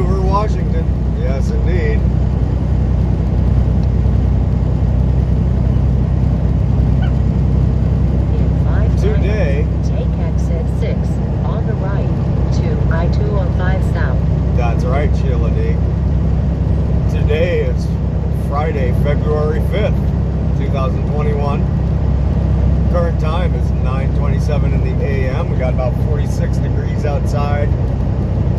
Vancouver, Washington. Yes, indeed. Today, take exit 6 on the right to I-205 south. That's right, Sheila D. Today is Friday, February 5th, 2021. Current time is 9:27 in the a.m. We got about 46 degrees outside,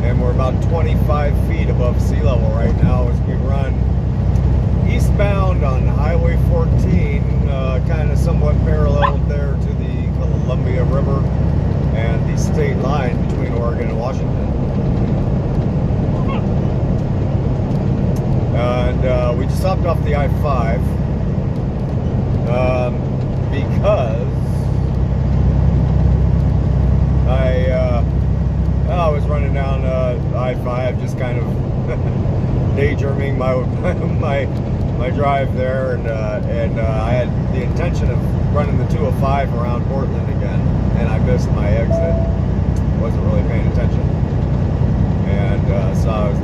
and we're about 25 feet above sea level right now as we run eastbound on Highway 14, kind of somewhat parallel there to the Columbia River and the state line between Oregon and Washington. And we just hopped off the I-5 because I was running down I-5, just kind of daydreaming my drive there, and I had the intention of running the 205 around Portland again, and I missed my exit. Wasn't really paying attention, and so I was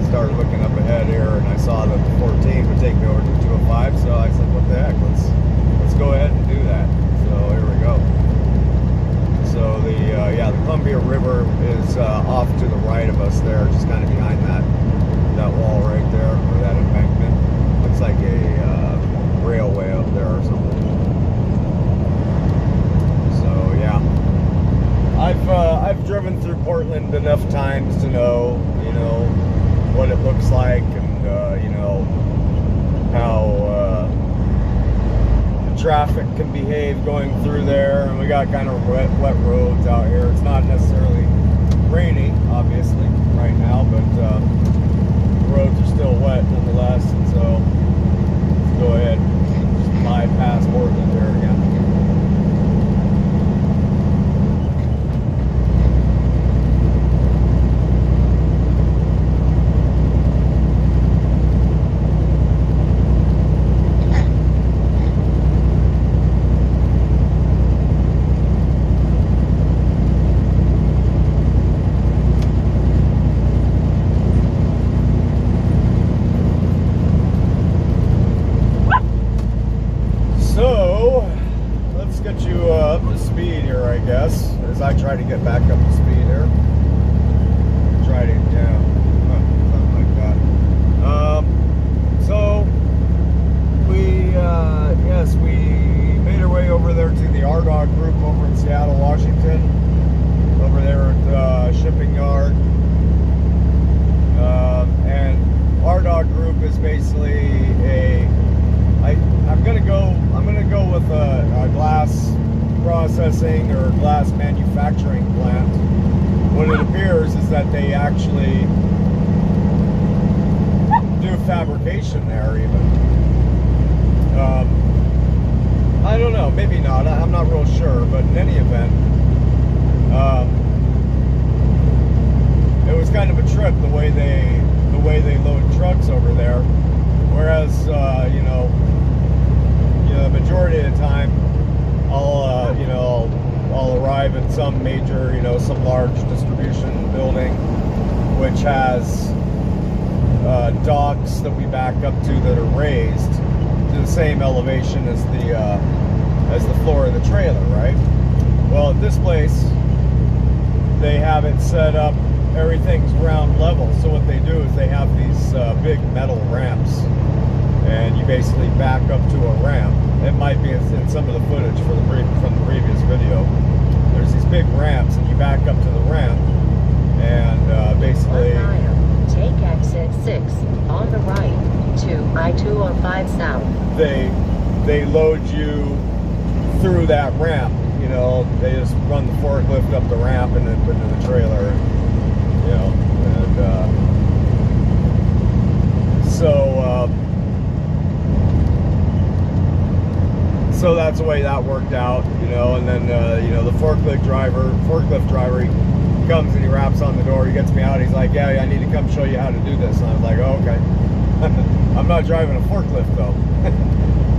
started looking up ahead here, and I saw that the 14 would take me over to the 205. So I said, "What the heck? Let's go ahead and do that." So here we go. So the Columbia River is off to the right of us there, just kind of behind that wall right there, or that embankment. Looks like a railway up there or something. So yeah, I've driven through Portland enough times to know, what it looks like, and how the traffic can behave going through there. And we got kind of wet roads out here. It's not necessarily rainy, obviously, right now, but the roads are still wet nonetheless, and so let's go ahead and just bypass Portland there again. As I try to get back up to speed here. Something like that. So we made our way over there to the RDOG group over in Seattle, Washington, over there at the shipping yard. And RDOG group is basically I'm gonna go with a glass processing or glass manufacturing plant. What it appears is that they actually do fabrication there even. I don't know, maybe not, I'm not real sure, but in any event, it was kind of a trip the way they load trucks over there, whereas the majority of the time I'll arrive at some major, some large distribution building, which has docks that we back up to that are raised to the same elevation as the floor of the trailer, right? Well, at this place, they have it set up, everything's ground level. So what they do is they have these big metal ramps, and you basically back up to a ramp. It might be in some of the footage from the previous video. There's these big ramps, and you back up to the ramp, and basically 1 mile, take exit 6 on the right to I-205 south. They load you through that ramp. They just run the forklift up the ramp and then put it in the trailer. So that's the way that worked out, and then the forklift driver, he comes and he raps on the door, he gets me out, he's like, yeah, I need to come show you how to do this. And I was like, oh, okay. I'm not driving a forklift though.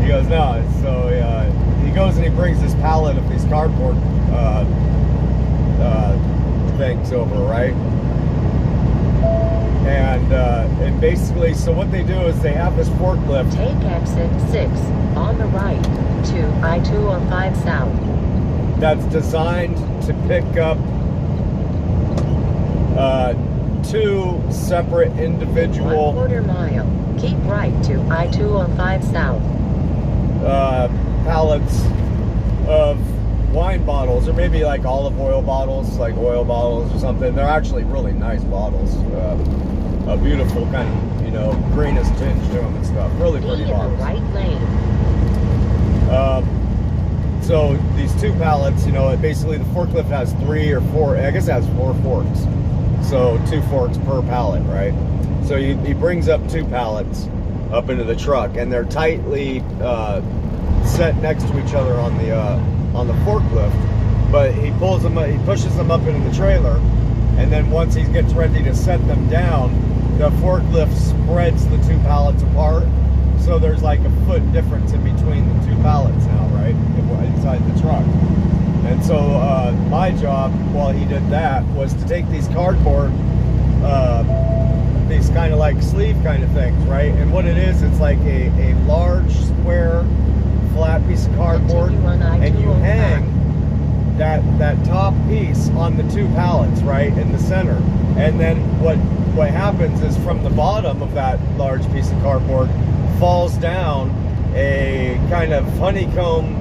He goes, no. So he goes and he brings this pallet of these cardboard things over, right? And basically, so what they do is they have this forklift. Take exit 6 on the right to I-205 South. That's designed to pick up two separate individual 1/4 mile. Keep right to I-205 South. pallets of wine bottles, or maybe like olive oil bottles, like oil bottles or something. They're actually really nice bottles. A beautiful kind of, you know, greenish tinge to them and stuff. Really pretty bottles. In the right lane. So these two pallets, you know, basically the forklift has 3 or 4, I guess it has 4 forks. So 2 forks per pallet, right? So he brings up 2 pallets up into the truck, and they're tightly set next to each other on the forklift. But he pulls them, he pushes them up into the trailer, and then once he gets ready to set them down, the forklift spreads the 2 pallets apart. So there's like a foot difference in between the 2 pallets now, right, inside the truck. And so my job while he did that was to take these cardboard, these kind of like sleeve kind of things, right? And what it is, it's like a large square flat piece of cardboard, and you hang that top piece on the 2 pallets, right, in the center. And then what happens is from the bottom of that large piece of cardboard falls down a kind of honeycomb,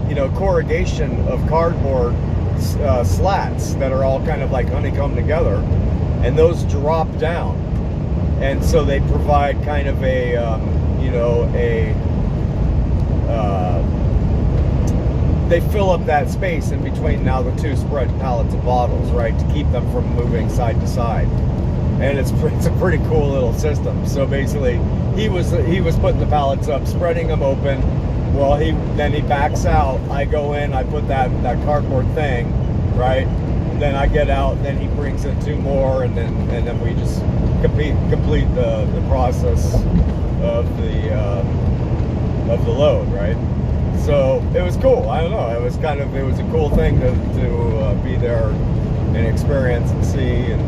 you know, corrugation of cardboard slats that are all kind of like honeycombed together, and those drop down, and so they provide kind of a, you know, they fill up that space in between now the 2 spread pallets of bottles, right, to keep them from moving side to side. And it's a pretty cool little system. So basically, he was putting the pallets up, spreading them open. Well, then he backs out. I go in, I put that cardboard thing, right? And then I get out. Then he brings in 2 more, and then we just complete the process of the load, right? So it was cool. I don't know. It was a cool thing to be there and experience and see, and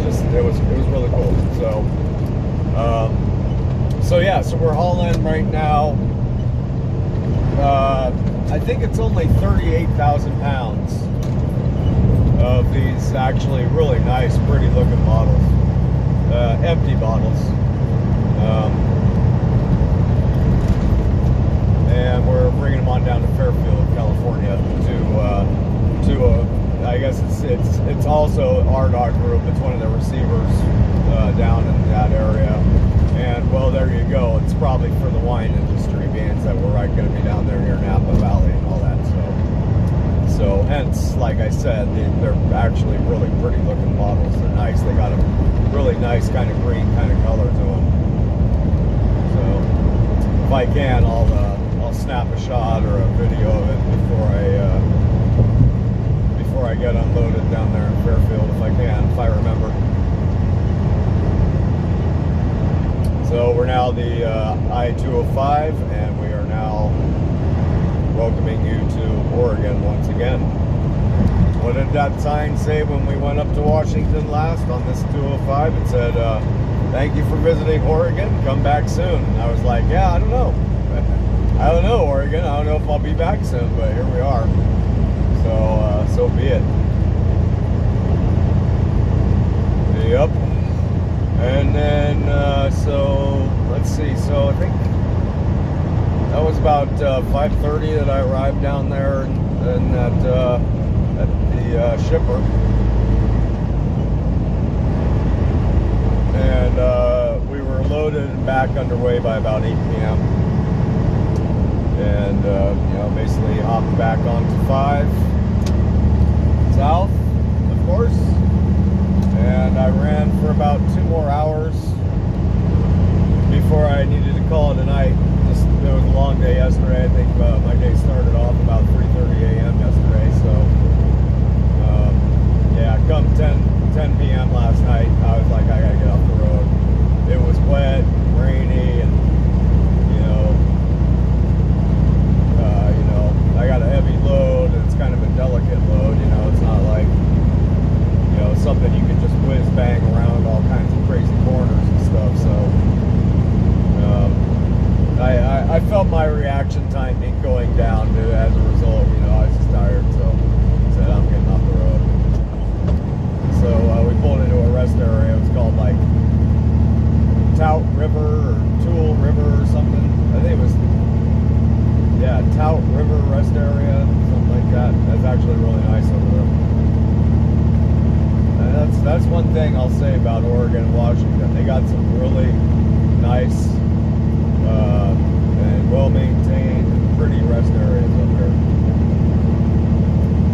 just it was really cool. So yeah, so we're hauling right now. I think it's only 38,000 pounds of these actually really nice, pretty looking bottles, empty bottles, and we're bringing them on down to Fairfield, California, to I guess it's also RDOT group. It's one of the receivers down in that area. And well, there you go. It's probably for the wine industry, being that we're right going to be down there near Napa Valley and all that. So hence, like I said, they're actually really pretty looking bottles. They're nice. They got a really nice kind of green kind of color to them. So if I can, I'll snap a shot or a video of it before I get unloaded down there in Fairfield, if I remember. So we're now the I-205, and we are now welcoming you to Oregon once again. What did that sign say when we went up to Washington last on this 205? It said, thank you for visiting Oregon, come back soon. And I was like, yeah, I don't know. I don't know, Oregon. I don't know if I'll be back soon, but here we are. So be it. Yep. And then, so let's see. So I think that was about 5:30 that I arrived down there and at the shipper. And we were loaded and back underway by about 8 p.m. And you know, basically hopped back onto 5 South, of course. And I ran for about 2 more hours before I needed to call it a night. It was a long day yesterday. I think my day started off about 3:30 a.m. yesterday. So yeah, come 10 p.m. last night, I was like, I gotta get off the road. It was wet, rainy, and I got a heavy load, and it's kind of a delicate load. You know, it's not like, you know, something you can just whiz bang around that's one thing I'll say about Oregon and Washington. They got some really nice and well-maintained, pretty rest areas up there.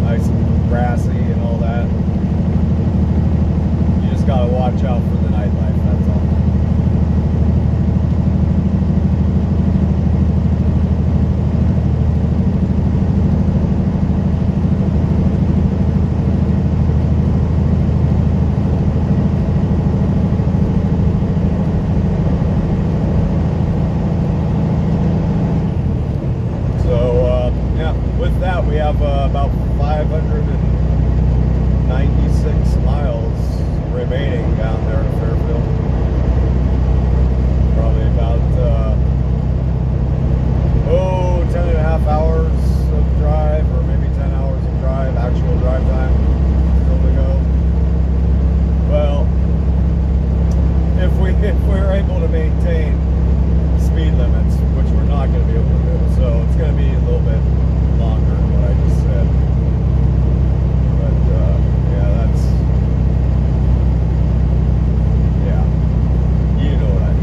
Nice and grassy and all that. You just gotta watch out for the nightlife, that's all. With that, we have about 596 miles remaining down there to Fairfield. Probably about 10 and a half hours of drive, or maybe 10 hours of drive, actual drive time still to go. Well, if we're able to maintain speed limits, which we're not going to be able to do, so it's going to be a little bit longer than what I just said. But yeah, that's, yeah, you know what I mean.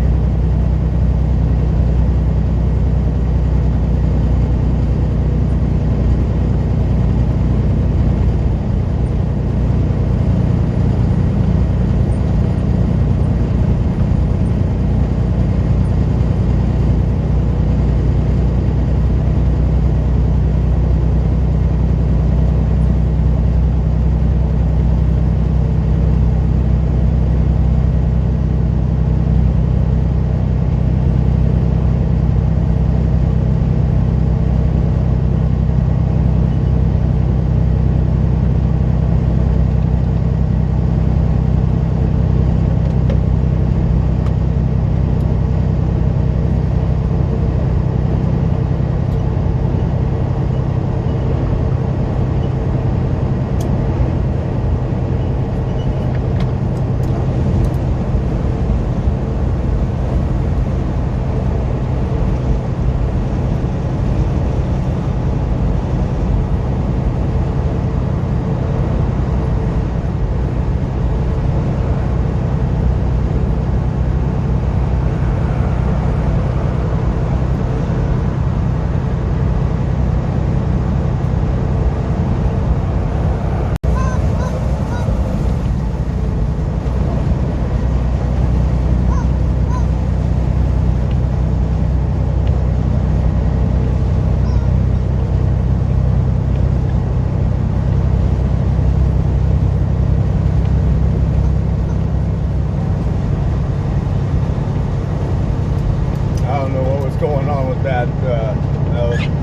Going on with that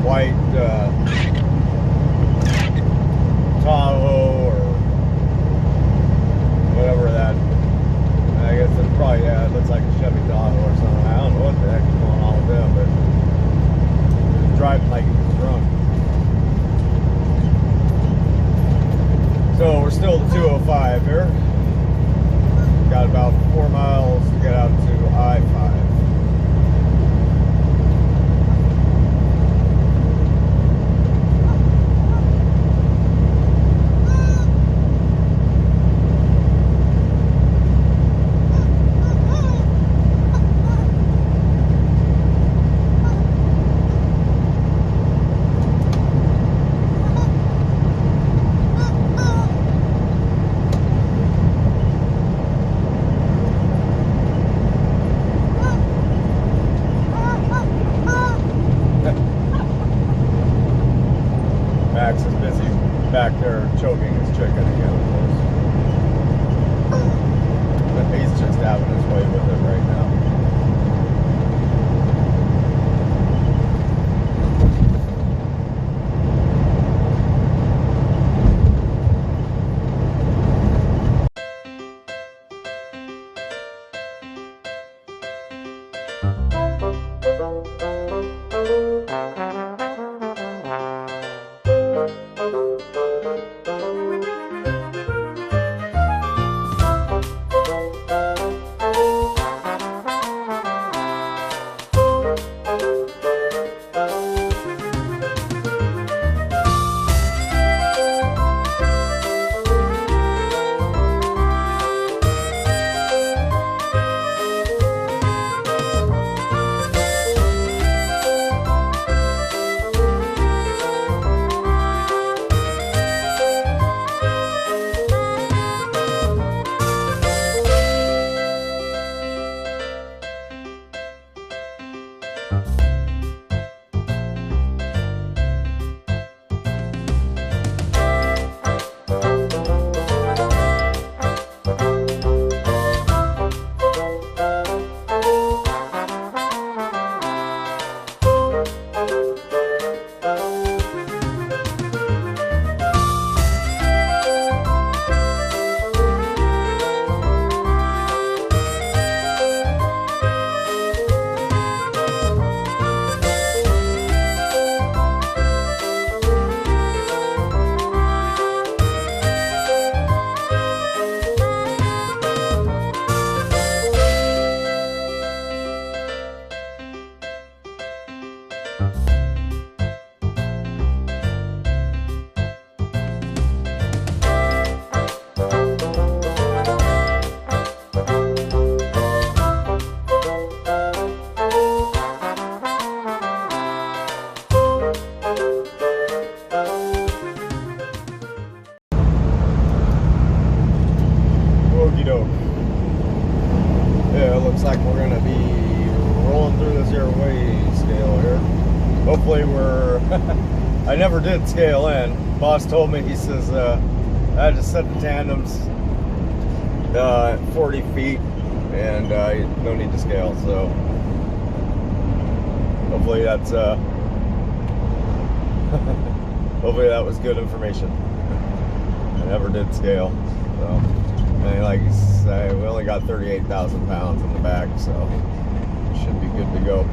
white Tahoe or whatever that, I guess it's probably, yeah, it looks like a Chevy Tahoe or something. I don't know what the heck is going on with them, but he's driving like he's drunk. So we're still at 205 here. Got about 4 miles to get out to I-5. doke. Yeah, it looks like we're gonna be rolling through this here weigh scale here. Hopefully we're I never did scale in. Boss told me, he says I had to set the tandems 40 feet and no need to scale, so hopefully that's hopefully that was good information. I never did scale, so and like you say, we only got 38,000 pounds in the back, so should be good to go.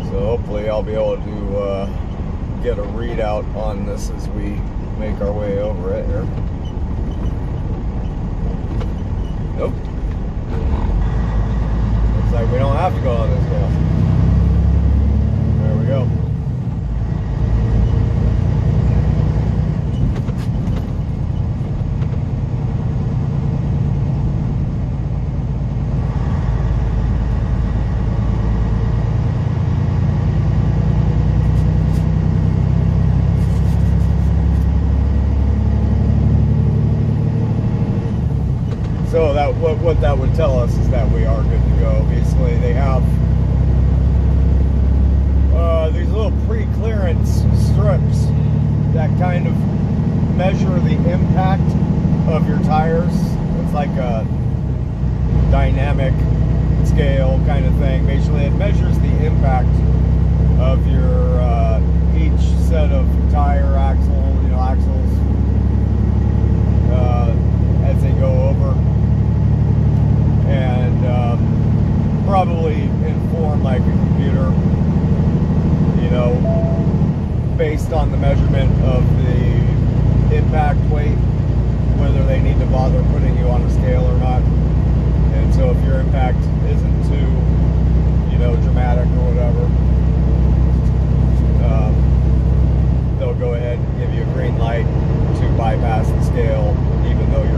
So hopefully I'll be able to get a readout on this as we make our way over it here. Nope. Looks like we don't have to go on this scale. There we go. So that what that would tell us is that we are good to go. Basically, they have these little pre-clearance strips that kind of measure the impact of your tires. It's like a dynamic scale kind of thing. Basically, it measures the impact of your each set of tire axles as they go over. And probably inform like a computer, based on the measurement of the impact weight, whether they need to bother putting you on a scale or not. And so if your impact isn't too, dramatic or whatever, they'll go ahead and give you a green light to bypass the scale, even though you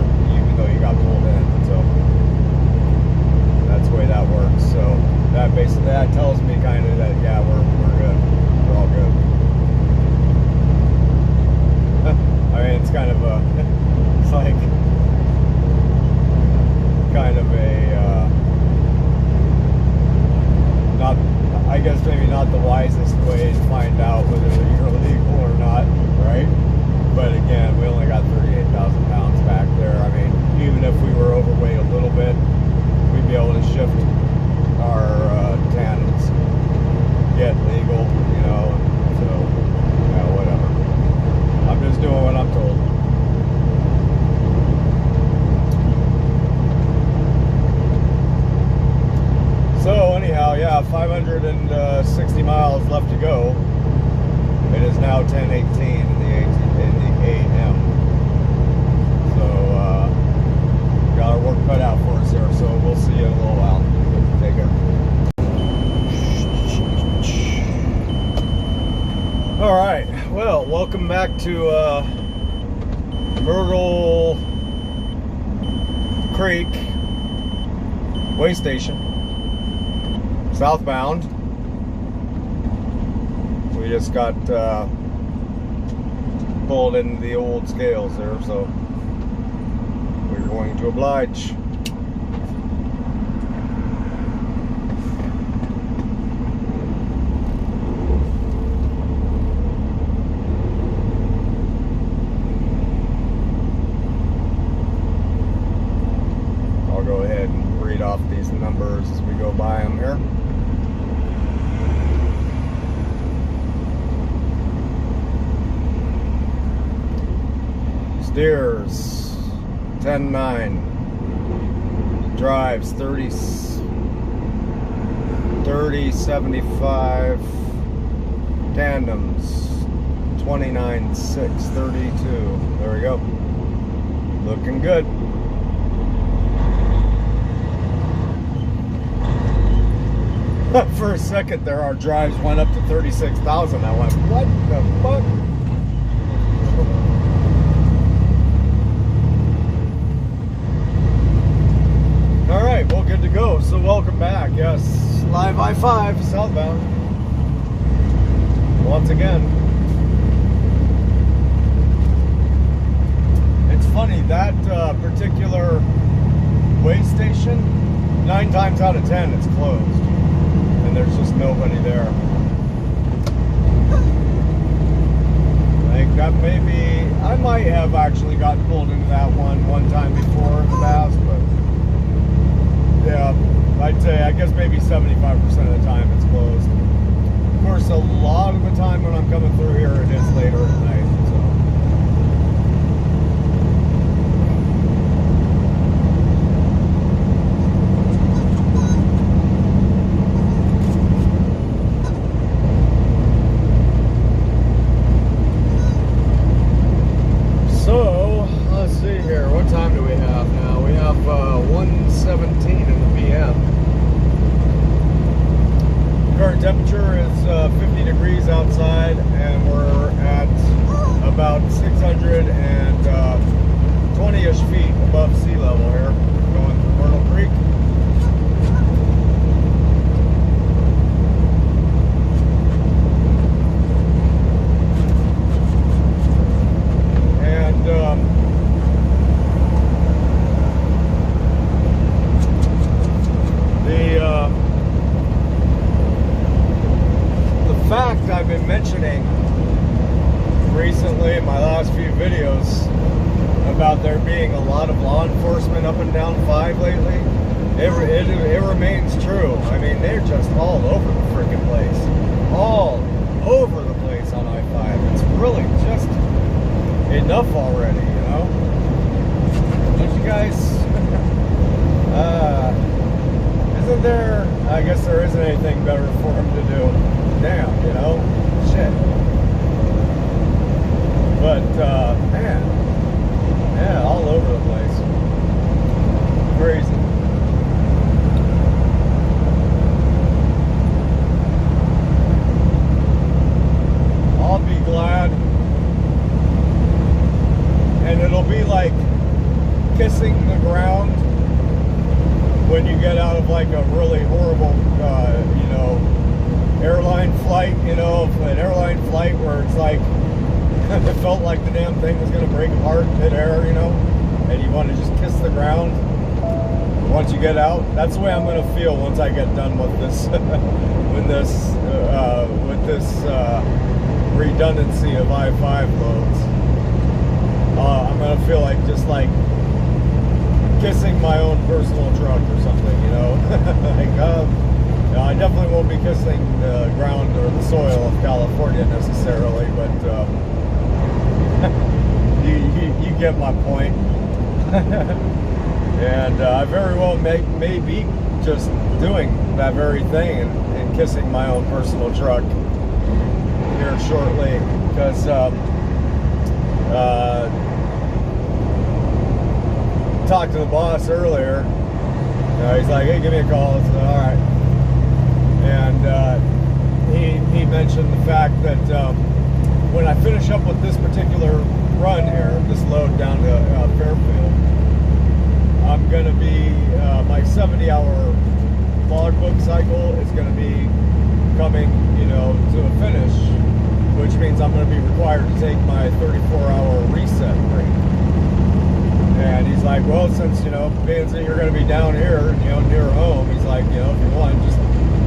got pulled in. So that's the way that works. So that tells me kind of that, yeah, we're good. We're all good. I mean, it's kind of it's like kind of not, I guess maybe not the wisest way to find out whether you're illegal or not, right? But again, we only got 38,000 pounds back there. I mean, even if we were overweight a little bit, we'd be able to shift our tandems, get legal, so, whatever. I'm just doing what I'm told. So anyhow, yeah, 560 miles left to go. It is now 10:18 in the a.m. So got our work cut out for us here. So we'll see you in a little while. Take care. All right. Well, welcome back to Myrtle Creek Way Station. Southbound. We just got pulled in the old scales there, so we're going to oblige. I'll go ahead and read off these numbers as we go by them here. Steers 10.9, drives 30.75, tandems 29.632. There we go. Looking good. For a second there, our drives went up to 36,000. I went, what the fuck? Alright, well, good to go. So welcome back. Yes, live I-5 southbound. Once again. It's funny, that particular way station, 9 times out of 10 it's closed, and there's just nobody there. I think that maybe, I might have actually gotten pulled into that one time before in the past, but yeah, I'd say, I guess maybe 75% of the time it's closed. Of course, a lot of the time when I'm coming through here, it is later at night, so. So, let's see here, what time do we have now? We have 1:17 in the p.m. Current temperature is 50 degrees outside, and we're at about 620-ish feet above sea level here, going through Myrtle Creek. And the fact I've been mentioning recently in my last few videos about there being a lot of law enforcement up and down 5 lately, it remains true. I mean, they're just all over the freaking place. All over the place on I-5. It's really just enough already, you know? Don't you guys... isn't there... I guess there isn't anything better for them to do. Damn, you know? Shit. But, man. Yeah, all over the place. Crazy. I'll be glad. And it'll be like kissing the ground when you get out of like a really horrible, you know, airline flight, you know, an airline flight where it's like, it felt like the damn thing was going to break apart mid-air, you know, and you want to just kiss the ground once you get out. That's the way I'm going to feel once I get done with this, with this redundancy of I-5 loads. I'm going to feel like just like kissing my own personal truck or something, you know. Like, no, I definitely won't be kissing the ground or the soil of California necessarily, but you get my point. And I very well may be just doing that very thing and kissing my own personal truck here shortly, because talked to the boss earlier. He's like, hey, give me a call. I said, all right. And he mentioned the fact that when I finish up with this particular run here, this load down to Fairfield, I'm going to be, my 70-hour logbook cycle is going to be coming, you know, to a finish, which means I'm going to be required to take my 34-hour reset break. And he's like, well, since, you know, being that you're going to be down here, you know, near home, he's like, you know, if you want, just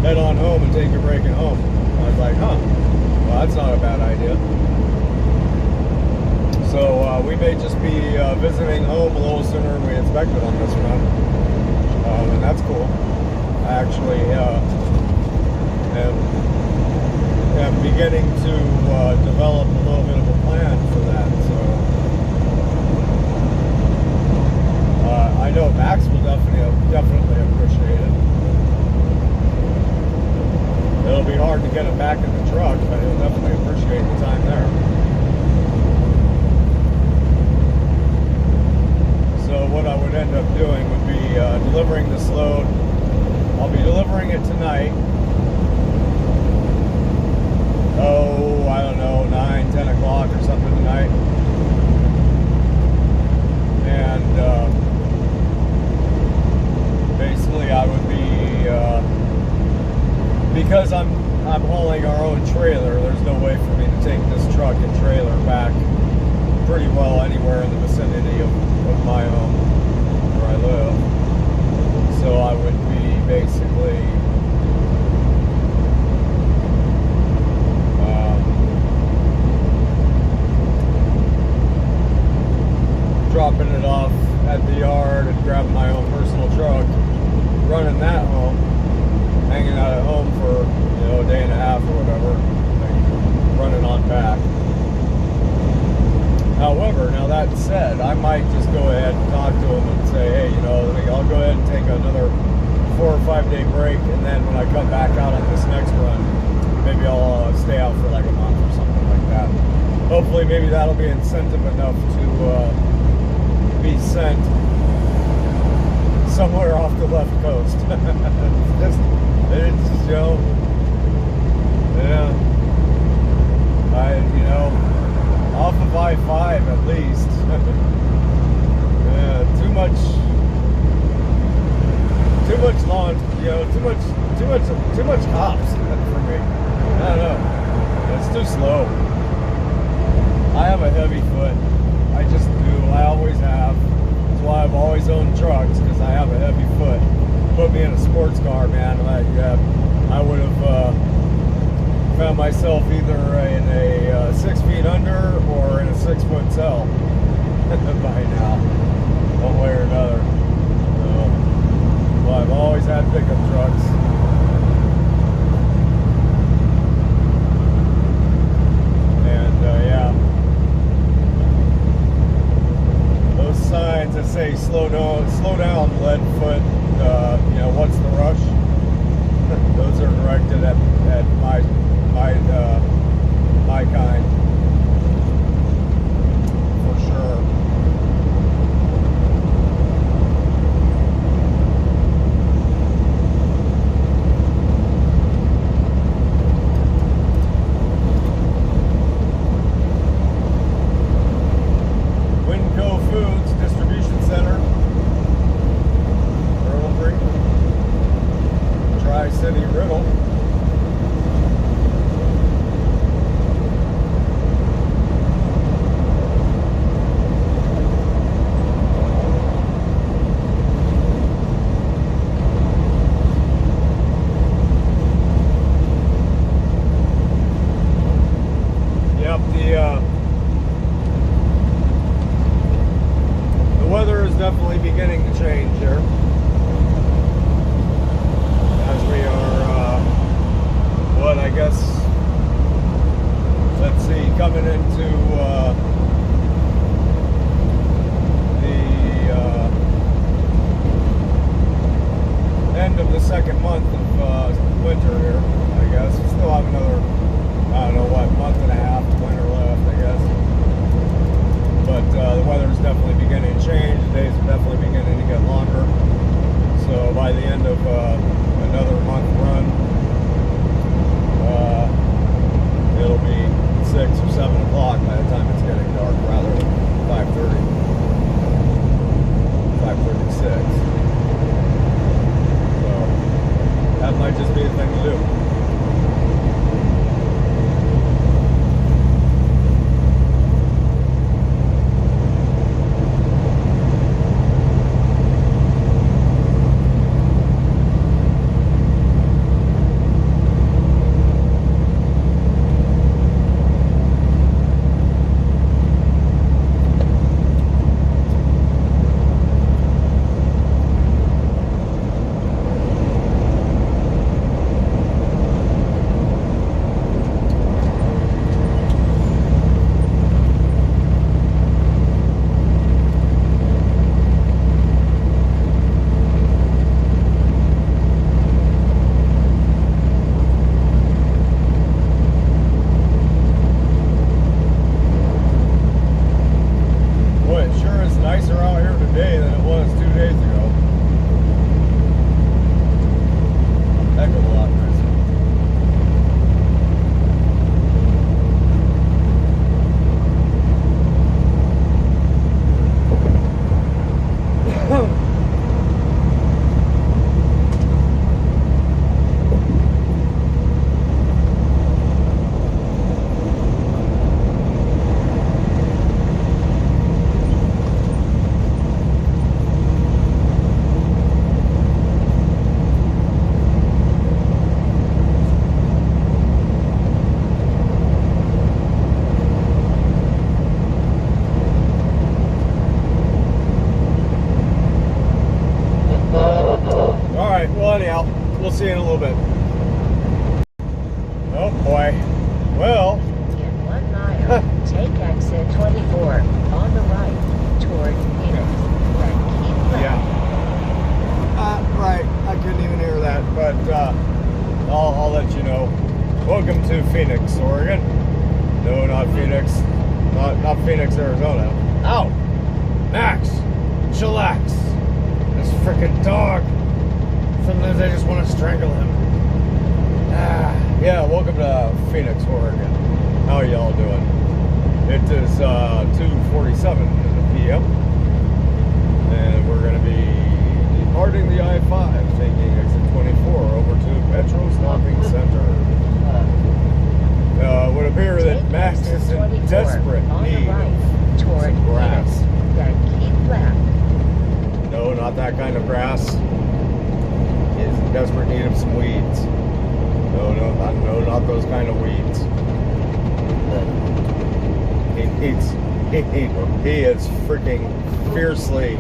head on home and take your break at home. I was like, huh, well, that's not a bad idea. So we may just be visiting home a little sooner than we expected on this run. And that's cool. I actually am beginning to develop a little bit of a plan for that. So I know Max will definitely appreciate it. It'll be hard to get him back in the truck, but he'll definitely appreciate the time there. So what I would end up doing would be delivering this load. I'll be delivering it tonight. Oh, I don't know, 9, 10 o'clock or something tonight. And basically I would be, because I'm hauling our own trailer, there's no way for me to take this truck and trailer back pretty well anywhere in the vicinity of at the yard and grabbing my own personal truck, running that home, hanging out at home for, you know, a day and a half or whatever, and running on back. However, now that said, I might just go ahead and talk to them and say, hey, you know, I'll go ahead and take another 4 or 5 day break, and then when I come back out on this next run, maybe I'll stay out for like a month or something like that. Hopefully, maybe that'll be incentive enough to be sent somewhere off the left coast. it's you know, yeah, you know, off of I-5 at least. Yeah, too much lawn, you know, too much cops for me. I don't know. It's too slow. I have a heavy foot. I just do. I always have. That's why I've always owned trucks, because I have a heavy foot. Put me in a sports car, man, I would have found myself either in a 6 feet under or in a 6 foot cell by now, one way or another. So, well, I've always had pickup trucks. And yeah, those signs that say slow down, lead foot, you know, what's the rush? Those are directed at my kind, for sure. Foods Distribution Center, Tri-City Riddle. Yep, the weather is definitely beginning to change here, as we are, what, I guess, let's see, coming into the end of the second month of winter here, I guess. We still have another, I don't know what, month and a half of winter left, I guess. But the weather is definitely beginning to change. The days are definitely beginning to get longer. So by the end of another month run, it'll be 6 or 7 o'clock by the time it's getting done. we'll see you in a little bit. Oh boy. Well. In 1 mile, take exit 24 on the right toward Phoenix. Then keep left. Yeah. Right. I couldn't even hear that, but I'll let you know. Welcome to Phoenix, Oregon. No, not Phoenix. Not Phoenix, Arizona. Ow! Max! Chillax! This frickin' dog. Sometimes I just want to strangle him. Yeah, welcome to Phoenix, Oregon. How are y'all doing? It is 2:47 in the PM. And we're going to be departing the I-5, taking exit 24 over to Petro Stopping Center. Would appear that Max is in desperate need of some grass. Then keep left. No, not that kind of grass. He's in desperate need of some weeds. No, not those kind of weeds. He is freaking fiercely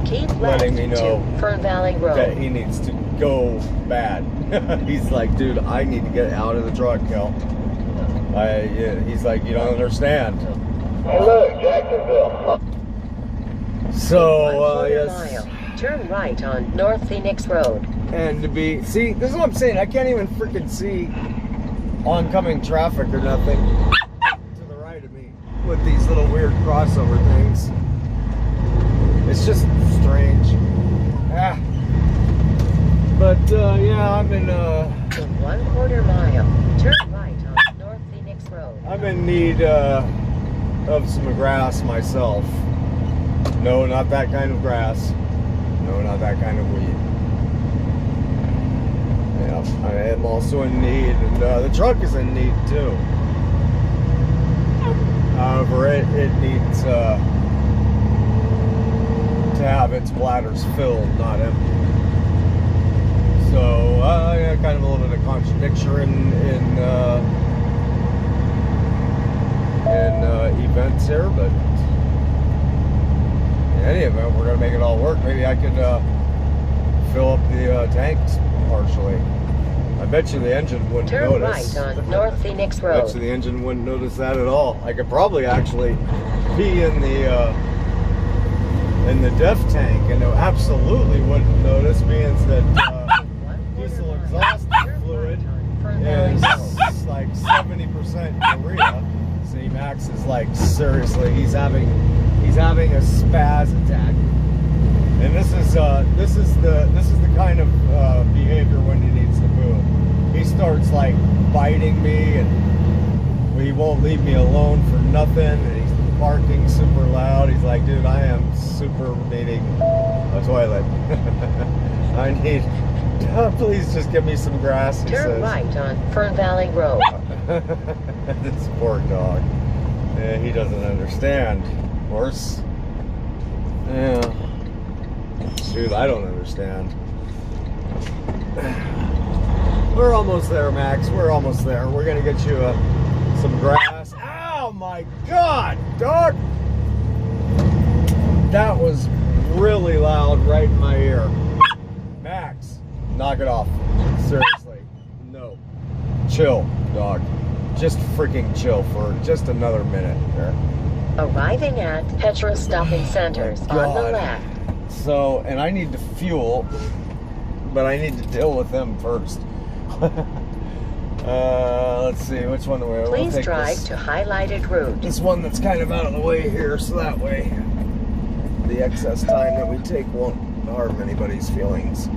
keep letting me know to Fern Valley Road. that he needs to go bad. He's like, dude, I need to get out of the truck, Kel. He's like, you don't understand. Hello, Jacksonville. So, yes. Mile. Turn right on North Phoenix Road. And to be, see, this is what I'm saying. I can't even freaking see oncoming traffic or nothing to the right of me with these little weird crossover things. It's just strange. But yeah, I'm in In 1/4 mile, turn right on North Phoenix Road. I'm in need of some grass myself. No, not that kind of grass. No, not that kind of weed. Yeah, I am also in need, and the truck is in need too. However, it needs to have its bladders filled, not empty. So, yeah, kind of a little bit of contradiction in events here, but in any event, we're going to make it all work. Maybe I could fill up the tanks partially. I bet you the engine wouldn't Turn notice. right on North Phoenix I bet Road. you the engine wouldn't notice that at all. I could probably actually be in the def tank, and it absolutely wouldn't notice, being that diesel exhaust fluid is like 70% urea. See, Max is like, seriously, he's having a spaz attack, and this is the kind of behavior when he needs to move. He starts like biting me, and he won't leave me alone for nothing, and he's barking super loud. He's like, dude, I am super needing a toilet. I need, please just give me some grass, he Turn says. right on Fern Valley Road. This poor dog. Yeah, he doesn't understand, of course. Yeah. Dude, I don't understand. We're almost there, Max. We're almost there. We're gonna get you some grass. Ow, my God, dog! That was really loud right in my ear. Max, knock it off. Seriously, no. Chill, dog. Just freaking chill for just another minute there. Arriving at Petro Stopping Centers on the God. left. So, and I need to fuel, but I need to deal with them first. Let's see, which one do we? Please we'll take drive to highlighted route. this one that's kind of out of the way here, so that way the excess time that we take won't harm anybody's feelings.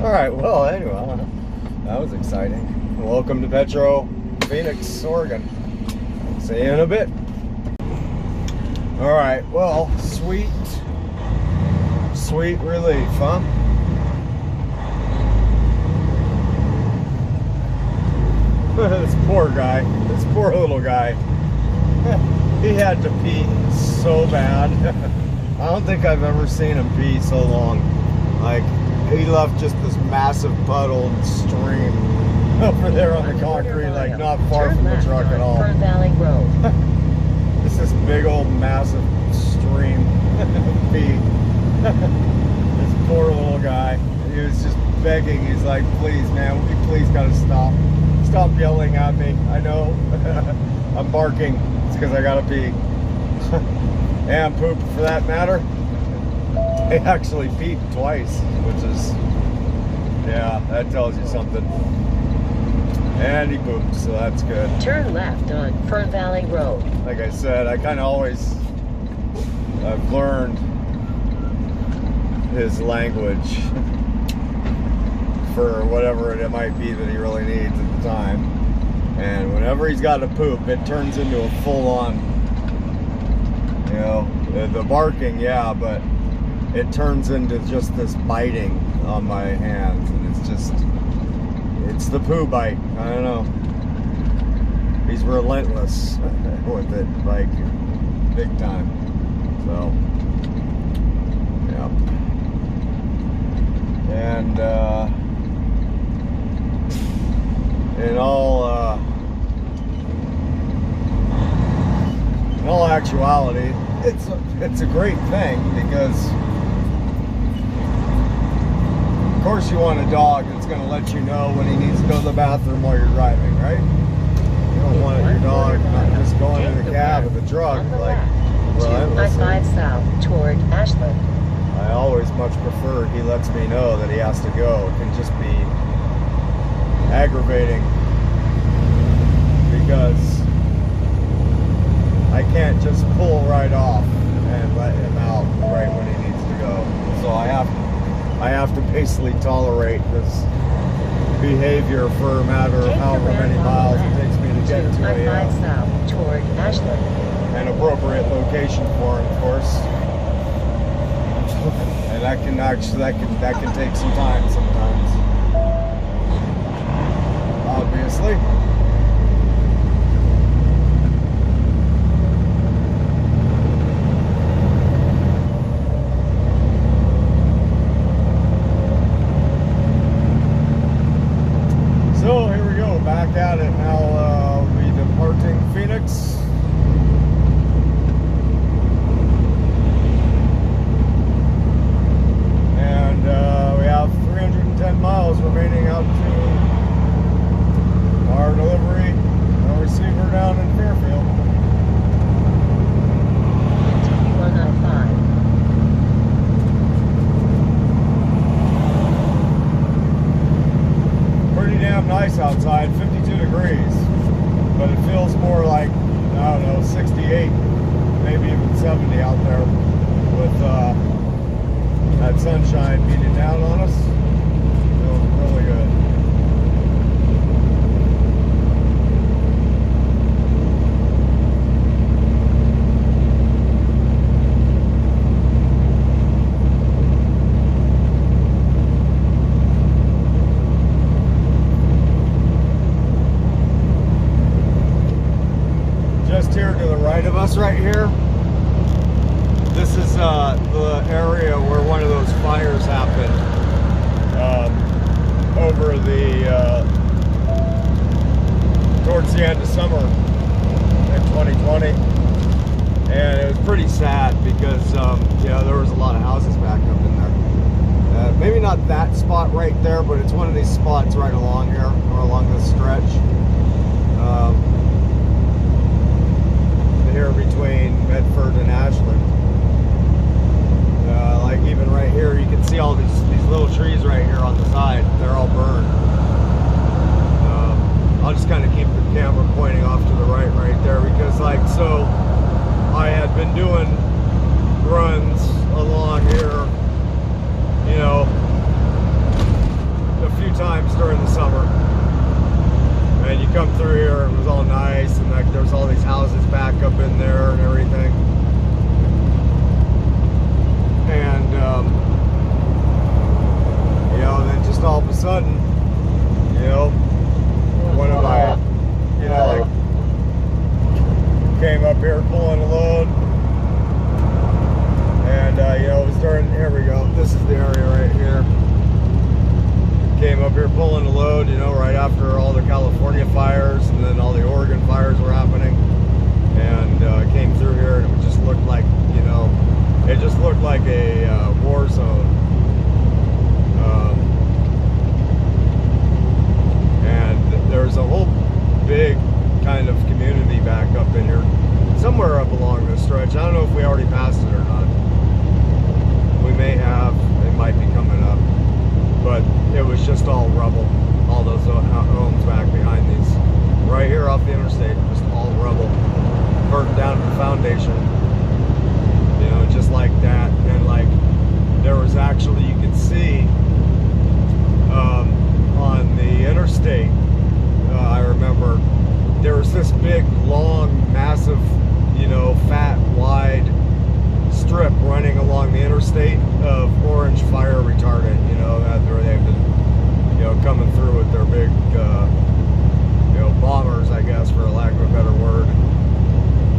All right, well, anyway, that was exciting. Welcome to Petro, Phoenix, Oregon. See you in a bit. All right, well, sweet relief, huh? This poor guy, this poor little guy. He had to pee so bad. I don't think I've ever seen him pee so long. Like, he left just this massive puddle and stream over there on the concrete, like not far from the truck at all. Fern Valley Road. This is big old massive stream of pee. This poor little guy. begging. He's like, please, man, we please gotta stop. Stop yelling at me. I know. I'm barking. It's because I gotta pee. And poop, for that matter. He actually peed twice, which is, yeah, that tells you something. And he pooped, so that's good. Turn left on Fern Valley Road. Like I said, I kind of always, I've learned his language for whatever it might be that he really needs at the time. And whenever he's got to poop, it turns into a full-on, you know, the barking, yeah, but it turns into just this biting on my hands, and it's just, it's the poo bite. I don't know. He's relentless with it, like big time. So, yeah. And in all actuality, it's a great thing, because of course you want a dog that's going to let you know when he needs to go to the bathroom while you're driving, right? You don't want your dog not just going in the cab of the truck like relentlessly. I-5 south toward Ashland. I always much prefer he lets me know that he has to go. It can just be aggravating, because I can't just pull right off and let him out right when he needs to go. So I have to basically tolerate this behavior for a matter of however many miles it takes me to get to I-5 south toward Ashland. an appropriate location for him, of course. And that can take some time sometimes. Obviously. So here we go, back at it now. We'll be departing Phoenix. And we have 310 miles remaining out to our delivery, our receiver down in Fairfield. Continue on I-5. Pretty damn nice outside, 52 degrees, but it feels more like, I don't know, 68, maybe even 70 out there with that sunshine beating down on us. Feels really good. Just here to the right of us right here, this is the area where one of those fires happened over towards the end of summer in 2020, and it was pretty sad because there was a lot of houses back up in there. Maybe not that spot right there, but it's one of these spots right along here, or along this stretch. Here between Medford and Ashland. Like even right here, you can see all these little trees right here on the side. They're all burned. I'll just kind of keep the camera pointing off to the right there, because like, so I had been doing runs along here, you know, a few times during the summer. And you come through here, it was all nice, and like there's all these houses back up in there and everything. And then just all of a sudden, one of my, like, came up here pulling a load, and it was during, here we go, this is the area right here. Came up here pulling a load, right after all the California fires, and then all the Oregon fires were happening, and came through here, and it just looked like, it just looked like a war zone. kept running along the interstate of orange fire retardant. You know, that's where they've been, you know, coming through with their big, you know, bombers, I guess, for lack of a better word.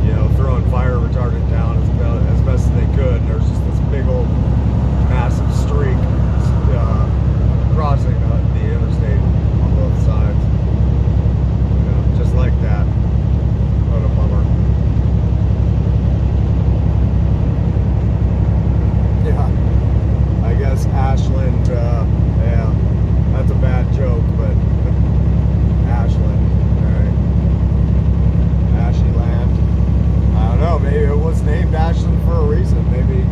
You know, throwing fire retardant down as best as they could. And there's just this big old massive streak crossing the interstate on both sides. You know, just like that. What a bummer. Yeah, I guess Ashland, yeah, that's a bad joke, but Ashland, alright. Ashland. I don't know, maybe it was named Ashland for a reason. Maybe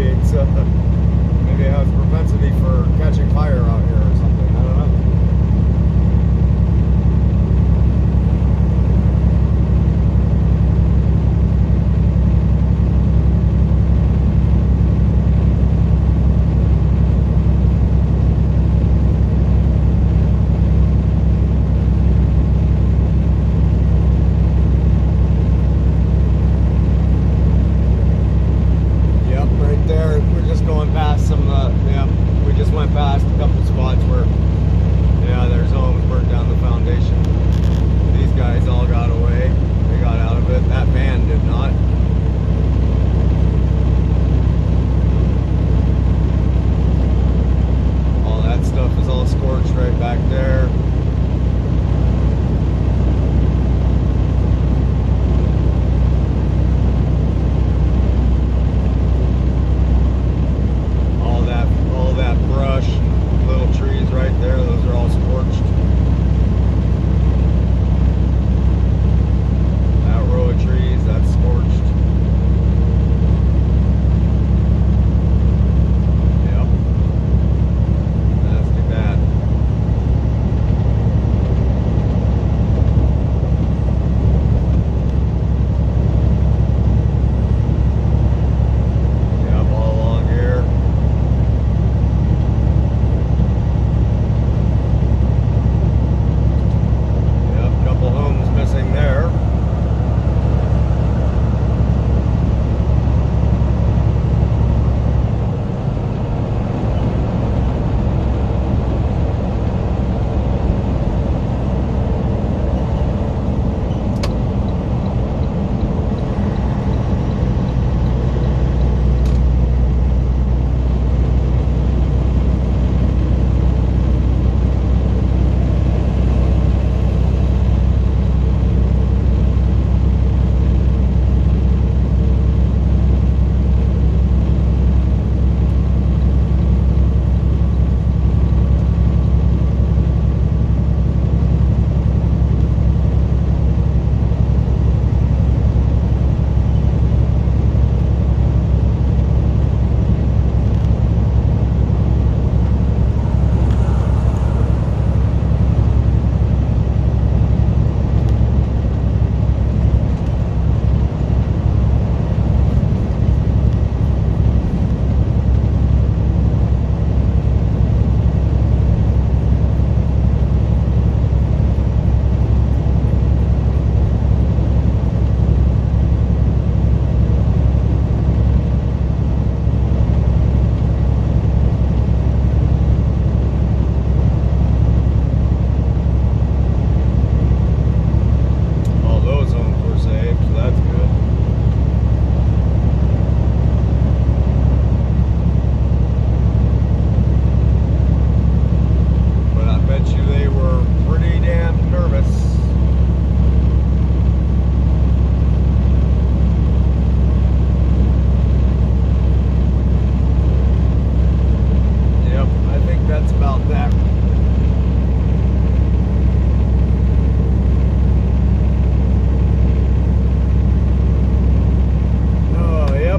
it's, maybe it has a propensity for catching fire out here or something. I don't know. Past a couple spots where, yeah, there's homes burnt down the foundation. These guys all got away. They got out of it. That van did not. All that stuff is all scorched right back there. All that brush, little trees right there, those are all scorched. That row of trees, that's scorched. Yep. That's too bad. Yep, all along here. There.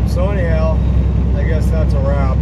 So anyhow, I guess that's a wrap.